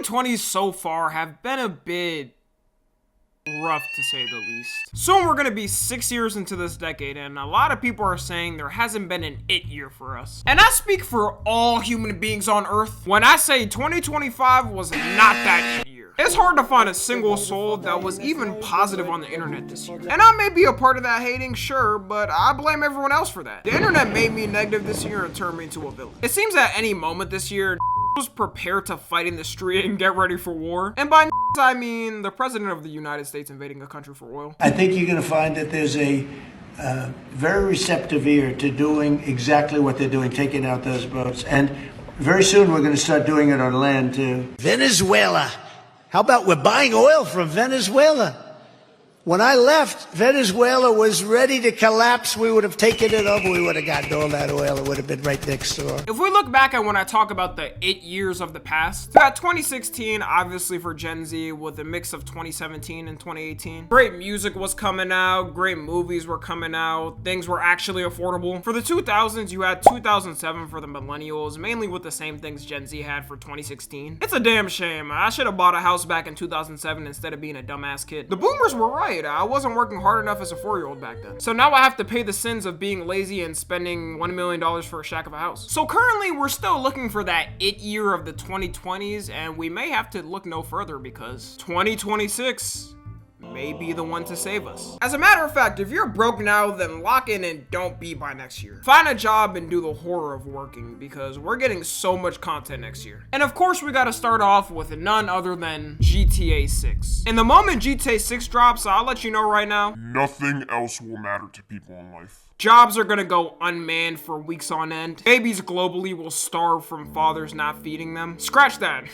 2020s so far have been a bit rough, to say the least. Soon we're gonna be 6 years into this decade, and a lot of people are saying there hasn't been an it year for us. And I speak for all human beings on Earth when I say 2025 was not that it year. It's hard to find a single soul that was even positive on the internet this year. And I may be a part of that hating, sure, but I blame everyone else for that. The internet made me negative this year and turned me into a villain. It seems at any moment this year, was prepared to fight in the street and get ready for war. And by I mean the president of the United States invading a country for oil. I think you're going to find that there's a very receptive ear to doing exactly what they're doing, taking out those boats. And very soon we're going to start doing it on land too. Venezuela. How about we're buying oil from Venezuela? When I left, Venezuela was ready to collapse. We would have taken it over. We would have gotten all that oil. It would have been right next door. If we look back at when I talk about the it years of the past, we got 2016, obviously for Gen Z, with a mix of 2017 and 2018. Great music was coming out, great movies were coming out, things were actually affordable. For the 2000s, you had 2007 for the millennials, mainly with the same things Gen Z had for 2016. It's a damn shame. I should have bought a house back in 2007 instead of being a dumbass kid. The boomers were right. I wasn't working hard enough as a 4-year-old back then. So now I have to pay the sins of being lazy and spending $1 million for a shack of a house. So currently we're still looking for that it year of the 2020s, and we may have to look no further because 2026 may be the one to save us. As a matter of fact, if you're broke now, then lock in and don't be by next year. Find a job and do the horror of working because we're getting so much content next year. And of course, we gotta start off with none other than GTA 6. And the moment GTA 6 drops, I'll let you know right now, nothing else will matter to people in life. Jobs are gonna go unmanned for weeks on end. Babies globally will starve from fathers not feeding them. Scratch that.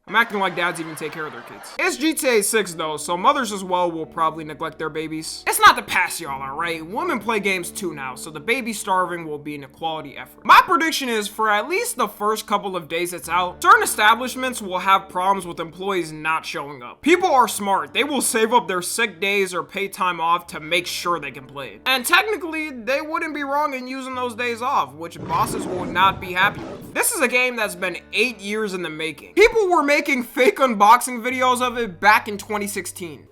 I'm acting like dads even take care of their kids. It's GTA 6 though, so mothers as well will probably neglect their babies. It's not to pass y'all, alright? Women play games too now, so the baby starving will be an equality effort. My prediction is for at least the first couple of days it's out, certain establishments will have problems with employees not showing up. People are smart. They will save up their sick days or pay time off to make sure they can play it. And technically, they wouldn't be wrong in using those days off, which bosses will not be happy with. This is a game that's been 8 years in the making. People were making fake unboxing videos of it back in 2016.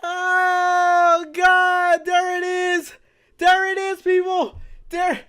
Oh God, there it is. There it is, people. There.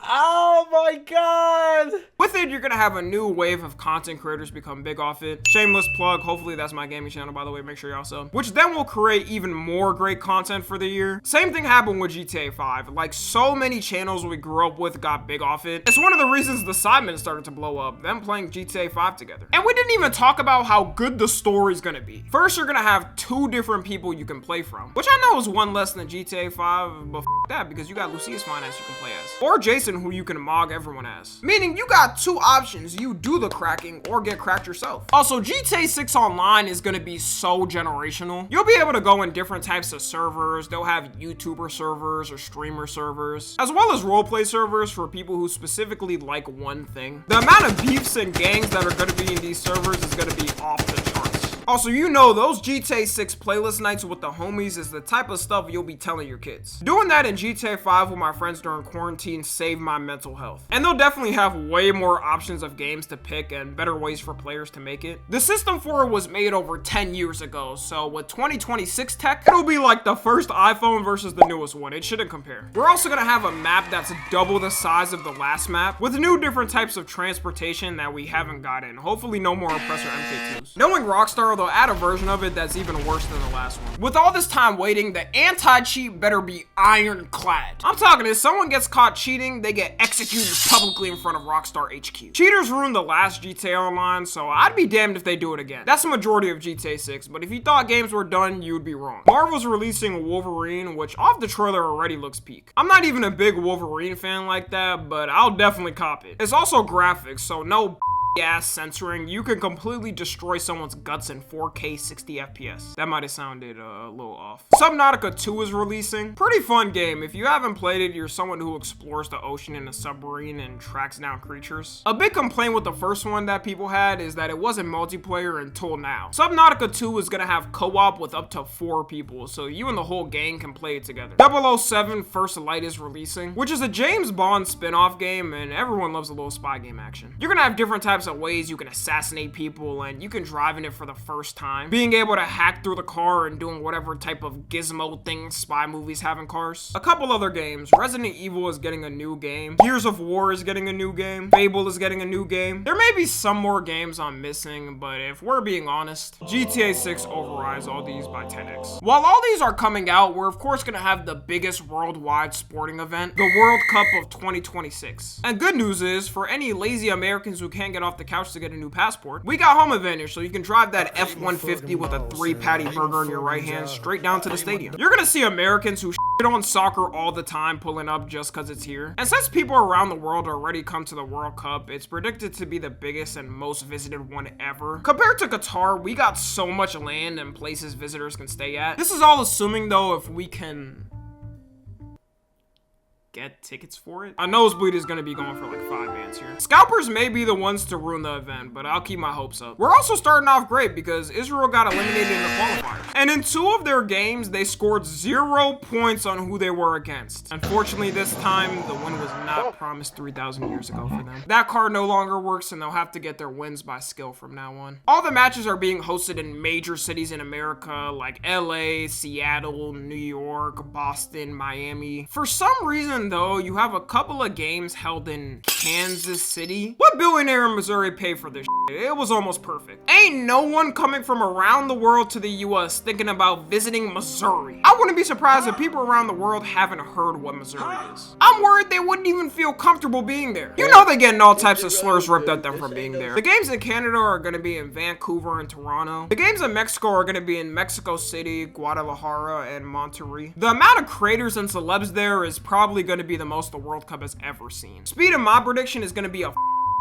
Oh my God. With it, you're gonna have a new wave of content creators become big off it. Shameless plug, hopefully that's my gaming channel, by the way, make sure y'all sub. Which then will create even more great content for the year. Same thing happened with GTA 5. Like, so many channels we grew up with got big off it. It's one of the reasons the Sidemen started to blow up, them playing GTA 5 together. And we didn't even talk about how good the story's gonna be. First, you're gonna have 2 different people you can play from, which I know is one less than GTA 5, but f that, because you got Lucius Finance you can play as. Or Jason, who you can mog everyone as. Meaning you got 2 options, you do the cracking or get cracked yourself. Also, GTA 6 Online is gonna be so generational. You'll be able to go in different types of servers. They'll have YouTuber servers or streamer servers, as well as roleplay servers for people who specifically like one thing. The amount of beefs and gangs that are gonna be in these servers is gonna be off the charts. Also, you know those GTA 6 playlist nights with the homies is the type of stuff you'll be telling your kids. Doing that in GTA 5 with my friends during quarantine saved my mental health. And they'll definitely have way more options of games to pick and better ways for players to make it. The system for it was made over 10 years ago, so with 2026 tech, it'll be like the first iPhone versus the newest one. It shouldn't compare. We're also gonna have a map that's double the size of the last map, with new different types of transportation that we haven't gotten. Hopefully no more Oppressor MK2s. Knowing Rockstar, they'll add a version of it that's even worse than the last one. With all this time waiting, the anti-cheat better be ironclad. I'm talking, if someone gets caught cheating, they get executed publicly in front of Rockstar HQ. Cheaters ruined the last GTA Online, so I'd be damned if they do it again. That's the majority of GTA 6, but if you thought games were done, you'd be wrong. Marvel's releasing Wolverine, which off the trailer already looks peak. I'm not even a big Wolverine fan like that, but I'll definitely cop it. It's also graphics, so no ass censoring, you can completely destroy someone's guts in 4K 60 FPS. That might have sounded a little off. Subnautica 2 is releasing. Pretty fun game. If you haven't played it, you're someone who explores the ocean in a submarine and tracks down creatures. A big complaint with the first one that people had is that it wasn't multiplayer until now. Subnautica 2 is gonna have co-op with up to 4 people, so you and the whole gang can play it together. 007 First Light is releasing, which is a James Bond spin-off game, and everyone loves a little spy game action. You're gonna have different types of ways you can assassinate people, and you can drive in it for the first time. Being able to hack through the car and doing whatever type of gizmo thing spy movies have in cars. A couple other games. Resident Evil is getting a new game. Gears of War is getting a new game. Fable is getting a new game. There may be some more games I'm missing, but if we're being honest, GTA 6 overrides all these by 10x. While all these are coming out, we're of course gonna have the biggest worldwide sporting event, the World Cup of 2026. And good news is, for any lazy Americans who can't get off the couch to get a new passport, we got home advantage, so you can drive that F-150 with a 3-patty burger in your right hand straight down to the stadium. You're gonna see Americans who shit on soccer all the time pulling up just cause it's here. And since people around the world already come to the World Cup, it's predicted to be the biggest and most visited one ever. Compared to Qatar, we got so much land and places visitors can stay at. This is all assuming though if we can get tickets for it. A nosebleed is gonna be going for like 5 bands here. Scalpers may be the ones to ruin the event, but I'll keep my hopes up. We're also starting off great because Israel got eliminated in the qualifiers. And in 2 of their games, they scored 0 points on who they were against. Unfortunately, this time, the win was not promised 3,000 years ago for them. That card no longer works and they'll have to get their wins by skill from now on. All the matches are being hosted in major cities in America like LA, Seattle, New York, Boston, Miami. For some reason, though, you have a couple of games held in Kansas City. What billionaire in Missouri paid for this shit? It was almost perfect. Ain't no one coming from around the world to the US thinking about visiting Missouri. I wouldn't be surprised if people around the world haven't heard what Missouri is. I'm worried they wouldn't even feel comfortable being there. You know they're getting all types of slurs ripped at them from being there. The games in Canada are gonna be in Vancouver and Toronto. The games in Mexico are gonna be in Mexico City, Guadalajara, and Monterrey. The amount of creators and celebs there is probably gonna be the most the World Cup has ever seen. Speed of my prediction is gonna be a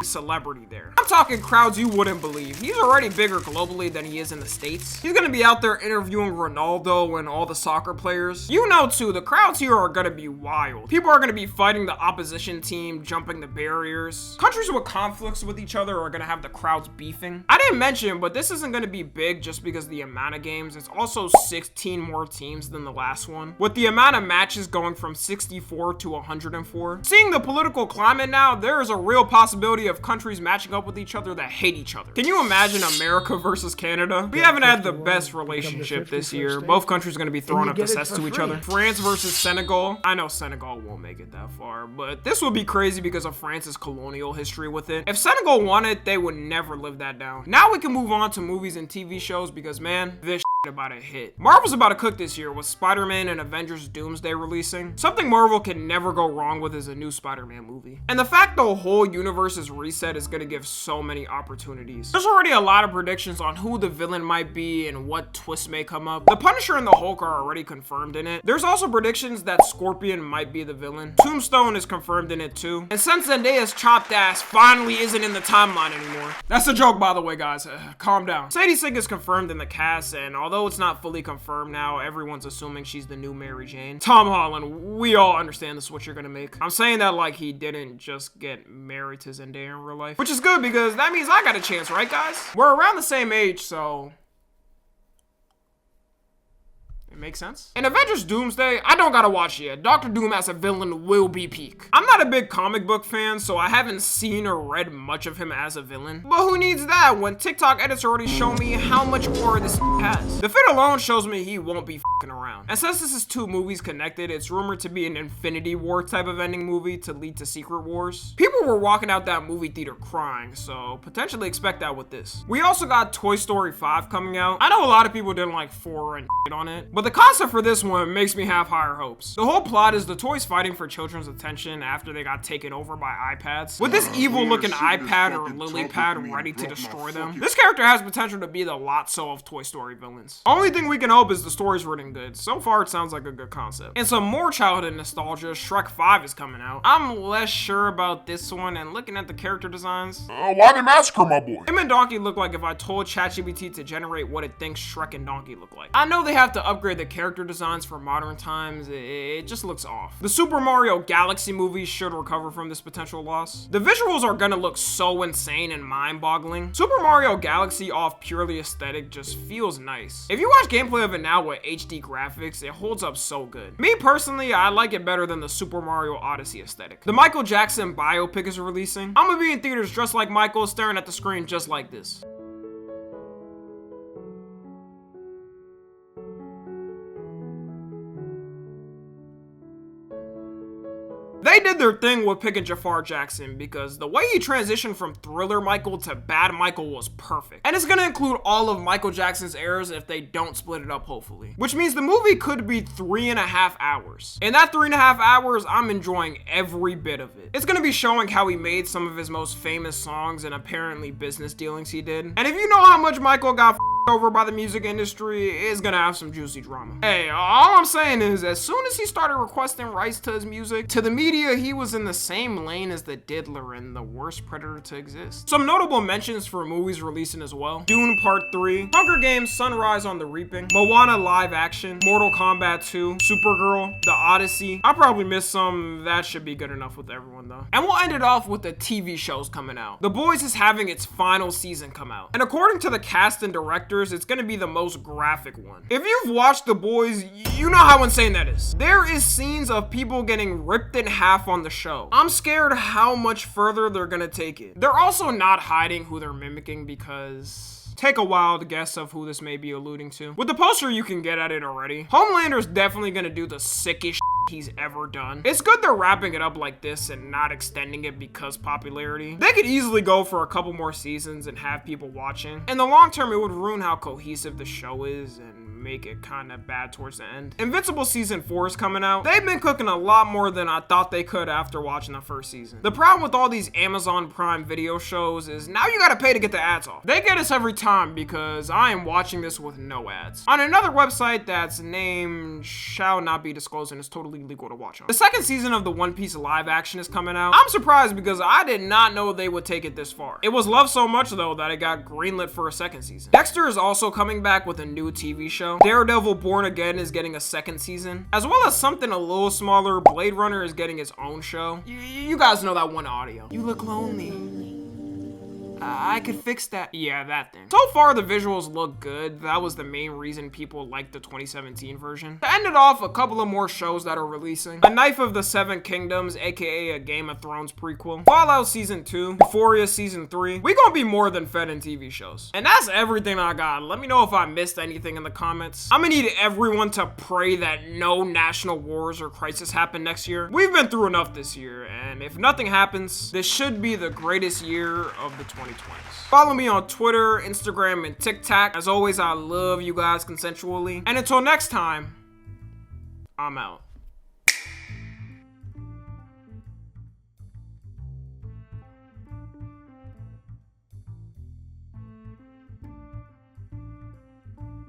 celebrity there. I'm talking crowds you wouldn't believe. He's already bigger globally than he is in the States. He's gonna be out there interviewing Ronaldo and all the soccer players. You know too, the crowds here are gonna be wild. People are gonna be fighting the opposition team, jumping the barriers. Countries with conflicts with each other are gonna have the crowds beefing. I didn't mention, but this isn't gonna be big just because of the amount of games. It's also 16 more teams than the last one, with the amount of matches going from 64 to 104. Seeing the political climate now, there is a real possibility of countries matching up with each other that hate each other. Can you imagine America versus Canada? We haven't had the best relationship this year. Both countries are going to be throwing up the sets to each other. France versus Senegal. I know Senegal won't make it that far, but this would be crazy because of France's colonial history with it. If Senegal won it, they would never live that down. Now we can move on to movies and TV shows because, man, this about to hit. Marvel's about to cook this year with Spider-Man and Avengers Doomsday releasing. Something Marvel can never go wrong with is a new Spider-Man movie. And the fact the whole universe is reset is gonna give so many opportunities. There's already a lot of predictions on who the villain might be and what twists may come up. The Punisher and the Hulk are already confirmed in it. There's also predictions that Scorpion might be the villain. Tombstone is confirmed in it too. And since Zendaya's chopped ass finally isn't in the timeline anymore. That's a joke, by the way, guys. Calm down. Sadie Sink is confirmed in the cast, and although it's not fully confirmed now, everyone's assuming she's the new Mary Jane. Tom Holland, we all understand this is what you're gonna make. I'm saying that like he didn't just get married to Zendaya in real life, which is good because that means I got a chance, right guys? We're around the same age, so it makes sense. In Avengers Doomsday, I don't gotta watch it yet. Dr. Doom as a villain will be peak. I'm not a big comic book fan, so I haven't seen or read much of him as a villain. But who needs that when TikTok edits already show me how much aura this has? The fit alone shows me he won't be f***ing around. And since this is 2 movies connected, it's rumored to be an Infinity War type of ending movie to lead to Secret Wars. People were walking out that movie theater crying, so potentially expect that with this. We also got Toy Story 5 coming out. I know a lot of people didn't like 4 and shit on it, but But the concept for this one makes me have higher hopes. The whole plot is the toys fighting for children's attention after they got taken over by iPads. With this evil looking iPad or lily pad ready to destroy them, this character has potential to be the Lotso of Toy Story villains. Only thing we can hope is the story's written good. So far it sounds like a good concept. And some more childhood nostalgia, Shrek 5 is coming out. I'm less sure about this one, and looking at the character designs, Why they massacre my boy? him and Donkey look like if I told ChatGPT to generate what it thinks Shrek and Donkey look like. I know they have to upgrade the character designs for modern times, it just looks off. The Super Mario Galaxy movie should recover from this potential loss. The visuals are gonna look so insane and mind-boggling. Super Mario Galaxy off purely aesthetic just feels nice. If you watch gameplay of it now with HD graphics, it holds up so good. Me personally, I like it better than the Super Mario Odyssey aesthetic. The Michael Jackson biopic is releasing. I'm gonna be in theaters dressed like Michael, staring at the screen just like this. They did their thing with picking Jafar Jackson because the way he transitioned from Thriller Michael to Bad Michael was perfect. And it's gonna include all of Michael Jackson's eras if they don't split it up, hopefully. Which means the movie could be 3.5 hours. In that 3.5 hours, I'm enjoying every bit of it. It's gonna be showing how he made some of his most famous songs and apparently business dealings he did. And if you know how much Michael got over by the music industry, it's gonna have some juicy drama. Hey, all I'm saying is, as soon as he started requesting rights to his music, to the media, he was in the same lane as the Diddler and the worst predator to exist. Some notable mentions for movies releasing as well: Dune Part 3, Hunger Games Sunrise on the Reaping, Moana live action, Mortal Kombat 2, Supergirl, The Odyssey. I probably missed some. That should be good enough with everyone though. And we'll end it off with the TV shows coming out. The Boys is having its final season come out, and according to the cast and directors, it's gonna be the most graphic one. If you've watched The Boys, you know how insane that is. There is scenes of people getting ripped in half on the show. I'm scared how much further they're gonna take it. They're also not hiding who they're mimicking because... take a wild guess of who this may be alluding to. With the poster, you can get at it already. Homelander's definitely gonna do the sickest he's ever done. It's good they're wrapping it up like this and not extending it because popularity. They could easily go for a couple more seasons and have people watching. In the long term, it would ruin how cohesive the show is and make it kind of bad towards the end. Invincible Season 4 is coming out. They've been cooking a lot more than I thought they could after watching the first season. The problem with all these Amazon Prime Video shows is now you gotta pay to get the ads off. They get us every time because I am watching this with no ads. On another website that's named shall not be disclosed and is totally legal to watch on. The second season of the One Piece live action is coming out. I'm surprised because I did not know they would take it this far. It was loved so much though that it got greenlit for a second season. Dexter is also coming back with a new TV show. Daredevil Born Again is getting a second season, as well as something a little smaller. Blade Runner is getting its own show. You guys know that one audio. You look lonely. I could fix that. Yeah, that thing. So far, the visuals look good. That was the main reason people liked the 2017 version. To end it off, a couple of more shows that are releasing. A Knife of the Seven Kingdoms, aka a Game of Thrones prequel. Fallout Season 2. Euphoria Season 3. We gonna be more than fed in TV shows. And that's everything I got. Let me know if I missed anything in the comments. I'm gonna need everyone to pray that no national wars or crisis happen next year. We've been through enough this year, and if nothing happens, this should be the greatest year of the 2020s. Follow me on Twitter, Instagram, and TikTok. As always, I love you guys consensually. And until next time, I'm out.